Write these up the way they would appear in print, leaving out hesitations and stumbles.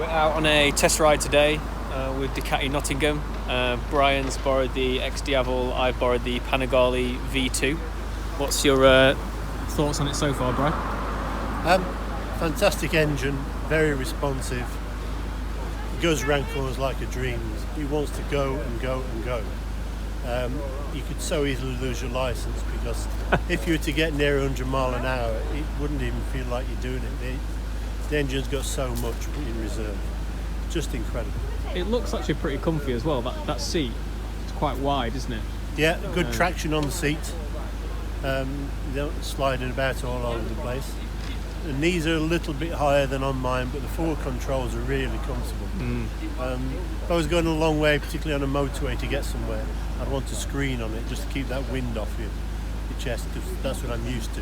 We're out on a test ride today with Ducati Nottingham. Brian's borrowed the Xdiavel, I've borrowed the Panigale V2. What's your thoughts on it so far, Brian? Fantastic engine, very responsive. He goes around corners like a dream. He wants to go and go and go. You could so easily lose your license because if you were to get near 100 mile an hour, it wouldn't even feel like you're doing it. The engine's got so much in reserve. Just incredible. It looks actually pretty comfy as well. That seat, it's quite wide, isn't it? Yeah, good traction on the seat. You don't slide it about all over the place. The knees are a little bit higher than on mine, but the forward controls are really comfortable. If I was going a long way, particularly on a motorway to get somewhere, I'd want a screen on it just to keep that wind off your chest, because that's what I'm used to.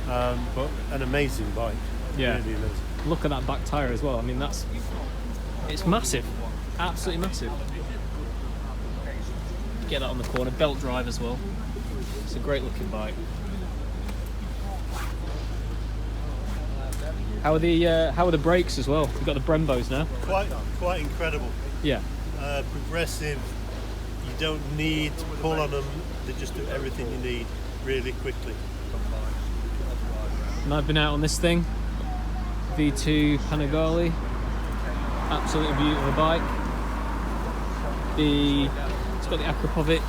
But an amazing bike. Yeah. Really amazing. Look at that back tyre as well. I mean, it's massive. Absolutely massive. Get that on the corner. Belt drive as well. It's a great looking bike. How are the brakes as well? You've got the Brembos now. Quite incredible. Yeah. Progressive. You don't need to pull on them. They just do everything you need really quickly. And I've been out on this thing. V2 Panigale. Absolutely beautiful bike. It's got the Akrapovic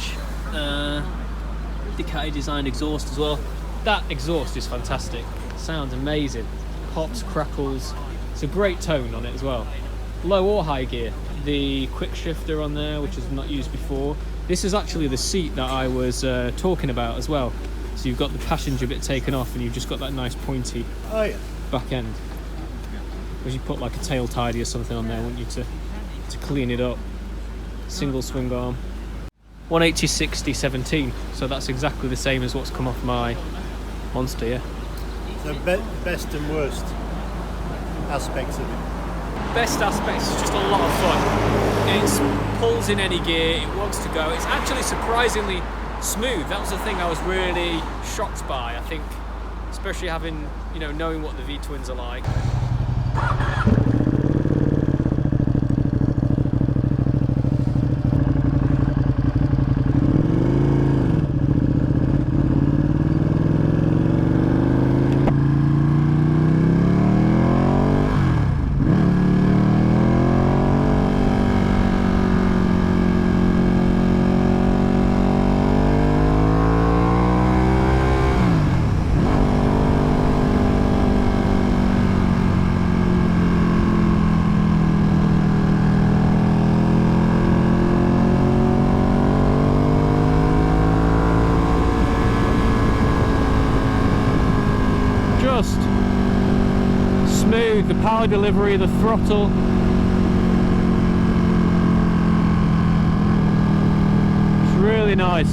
Ducati designed exhaust as well. That exhaust is fantastic. Sounds amazing. Pops, crackles. It's a great tone on it as well. Low or high gear. The quick shifter on there, which is not used before. This is actually the seat that I was talking about as well. So you've got the passenger bit taken off and you've just got that nice pointy back end. Because you put like a tail tidy or something on there, want you to clean it up. Single swing arm. 180, 60, 17. So that's exactly the same as what's come off my Monster, yeah. So best and worst aspects of it. Best aspects is just a lot of fun. It pulls in any gear, it wants to go. It's actually surprisingly smooth. That was the thing I was really shocked by, I think, especially having, knowing what the V-twins are like. Smooth, the power delivery, the throttle. It's really nice.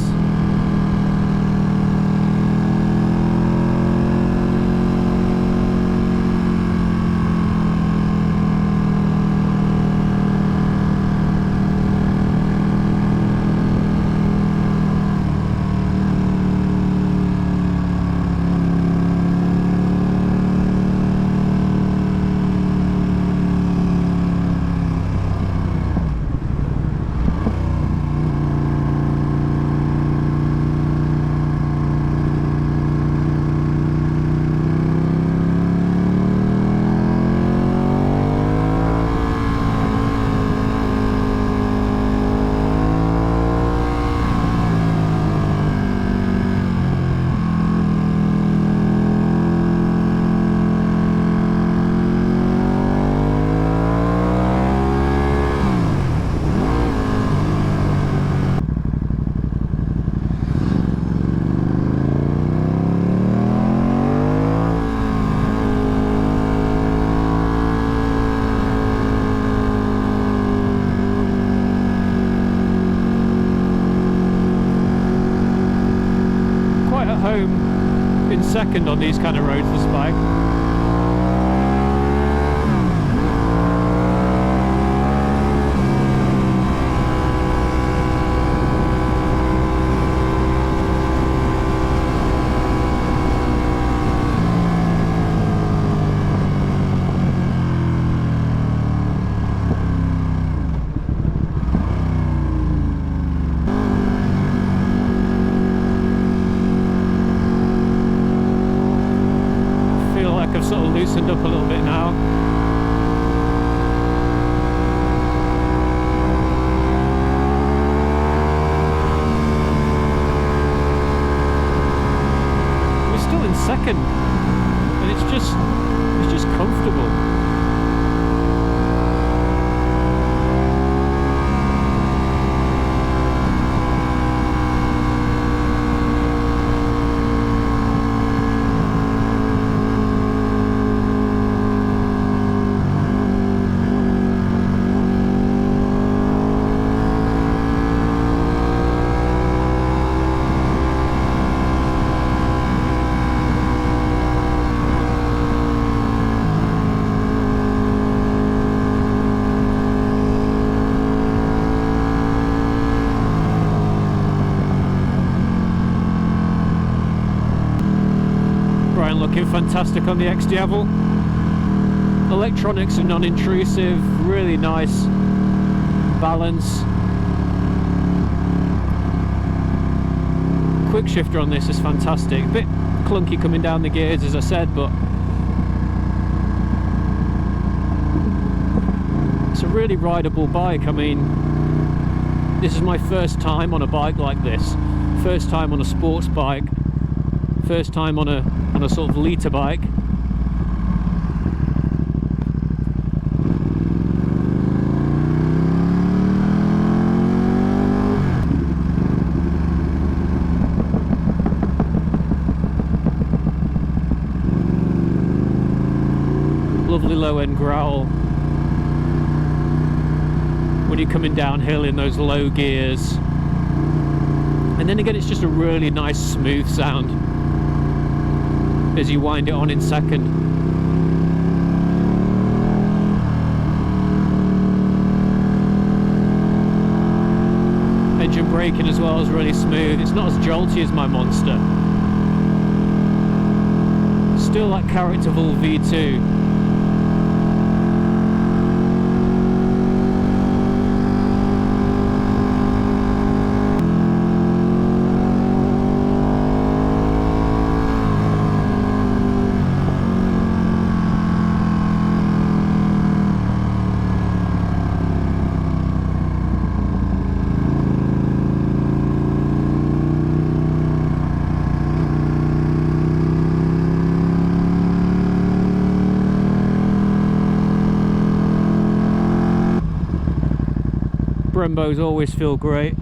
Home in second on these kind of roads, this bike. absolutely fantastic on the Xdiavel. Electronics are non-intrusive, really nice balance. Quick shifter on this is fantastic. A bit clunky coming down the gears, as I said, but it's a really rideable bike. I mean, this is my first time on a bike like this. First time on a sports bike. First time on a sort of liter bike. Lovely low end growl when you're coming downhill in those low gears, and then again it's just a really nice smooth sound as you wind it on in second. Engine braking as well is really smooth. It's not as jolty as my Monster. Still that characterful V2. Brembos always feel great.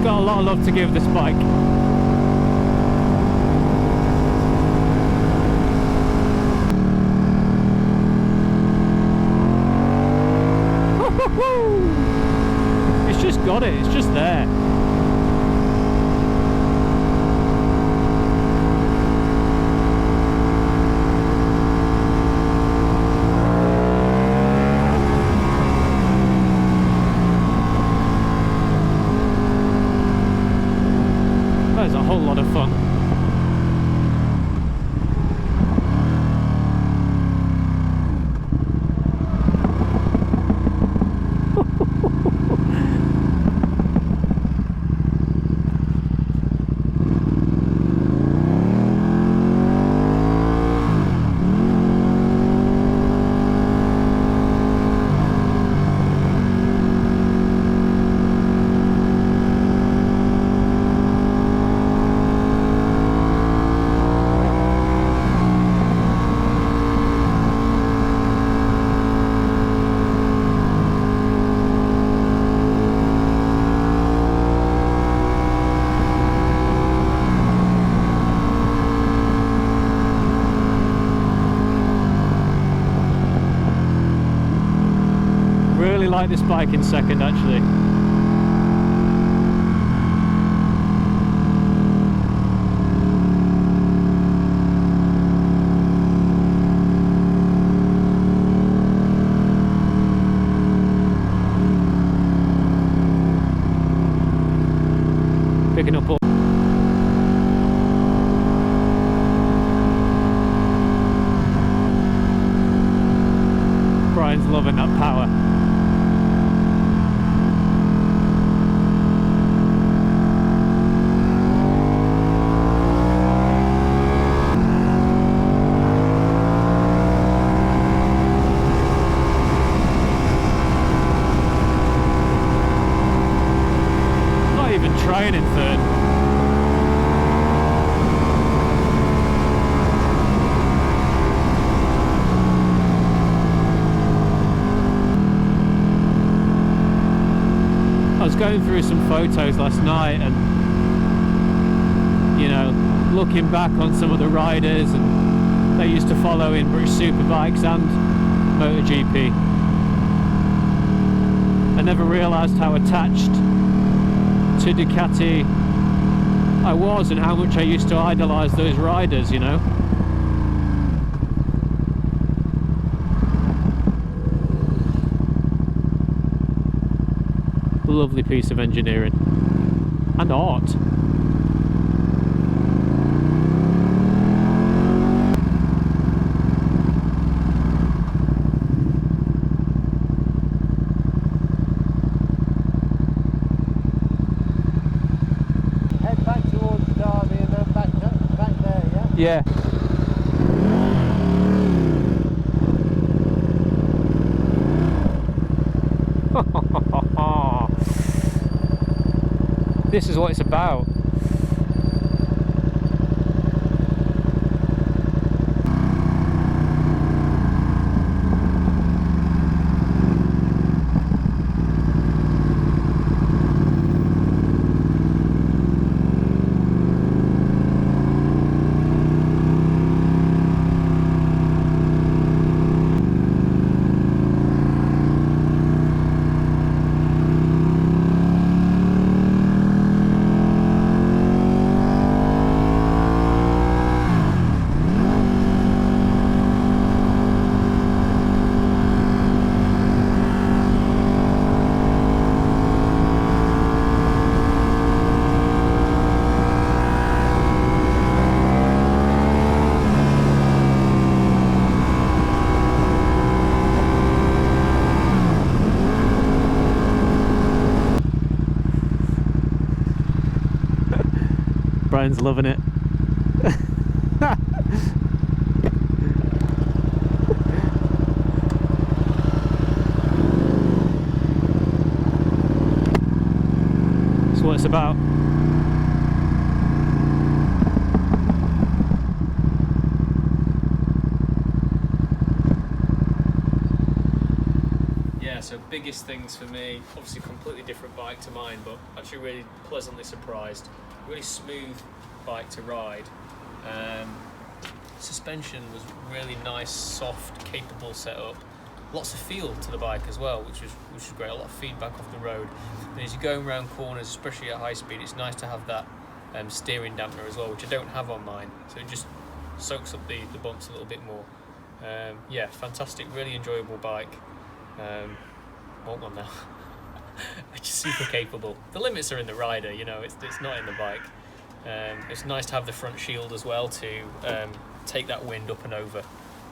A lot of love to give this bike. It's just got it, it's just there. That is a whole lot of fun. Really like this bike in second, actually. Picking up all Brian's loving that power. Not even trying in third. I was going through some photos last night and, you know, looking back on some of the riders and they used to follow in British Superbikes and MotoGP. I never realised how attached to Ducati I was and how much I used to idolise those riders, you know. Lovely piece of engineering and art. Head back towards Derby and then back there, yeah? Yeah. This is what it's about. Brian's loving it. That's what it's about. Yeah, so biggest things for me, obviously completely different bike to mine, but actually really pleasantly surprised. Really smooth bike to ride. Suspension was really nice, soft, capable setup. Lots of feel to the bike as well, which was great. A lot of feedback off the road. And as you're going around corners, especially at high speed, it's nice to have that steering dampener as well, which I don't have on mine. So it just soaks up the bumps a little bit more. Yeah, fantastic, really enjoyable bike. Want one now. It's just super capable. The limits are in the rider, you know, it's not in the bike. It's nice to have the front shield as well to take that wind up and over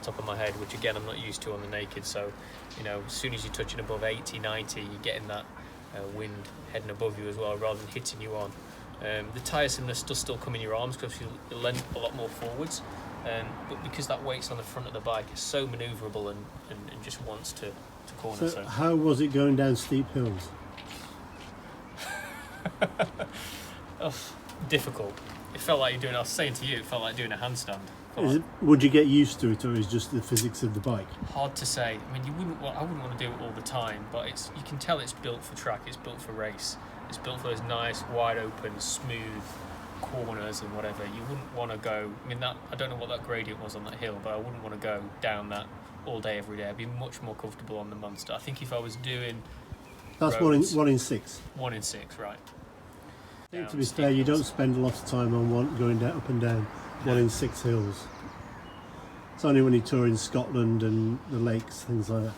top of my head, which again I'm not used to on the naked. So, you know, as soon as you're touching above 80, 90, you're getting that wind heading above you as well, rather than hitting you on. The tiresomeness does still come in your arms because you lean a lot more forwards, but because that weight's on the front of the bike, it's so manoeuvrable and just wants to corner. So how was it going down steep hills? Difficult. It felt like I was saying to you, it felt like doing a handstand. Would you get used to it, or is it just the physics of the bike? Hard to say. I mean, I wouldn't want to do it all the time, but you can tell it's built for track, it's built for race, it's built for those nice, wide open, smooth corners and whatever. You wouldn't want to go, I mean, I don't know what that gradient was on that hill, but I wouldn't want to go down that all day, every day. I'd be much more comfortable on the Monster. I think if I was doing That's roads, 1 in 6. 1 in 6, right. I think, to be fair, you don't spend a lot of time on going down, up and down 1 in 6 hills. It's only when you tour in Scotland and the lakes, things like that.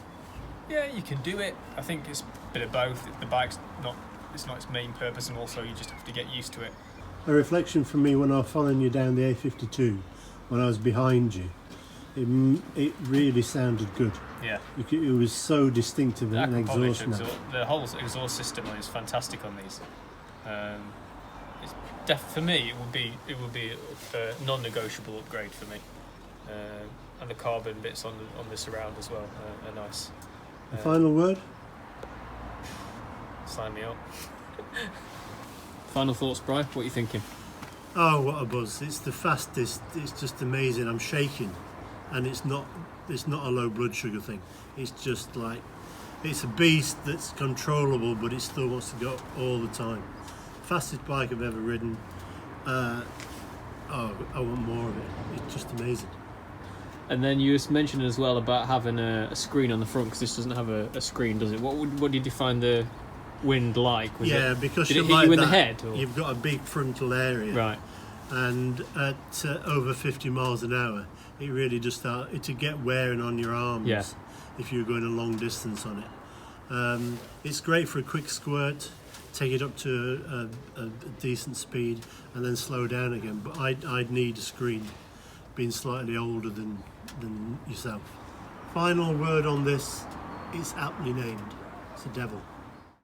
Yeah, you can do it. I think it's a bit of both. The bike's not its main purpose, and also you just have to get used to it. A reflection from me when I was following you down the A52, when I was behind you, It really sounded good. Yeah. It was so distinctive and exhaust now. The whole exhaust system is fantastic on these. For me, it would be a non-negotiable upgrade for me. And the carbon bits on the surround as well are nice. The final word? Sign me up. Final thoughts, Bri? What are you thinking? Oh, what a buzz! It's the fastest. It's just amazing. I'm shaking, and it's not a low blood sugar thing. It's just like it's a beast that's controllable, but it still wants to go all the time. Fastest bike I've ever ridden. I want more of it. It's just amazing. And then you just mentioned as well about having a screen on the front, because this doesn't have a screen, does it? What did you find the wind like? Because did it hit you in the head? Or? You've got a big frontal area, right? And at over 50 miles an hour, it really just started to get wearing on your arms. Yeah. If you're going a long distance on it, it's great for a quick squirt. Take it up to a decent speed and then slow down again. But I'd need a screen, being slightly older than yourself. Final word on this, it's aptly named. It's a devil.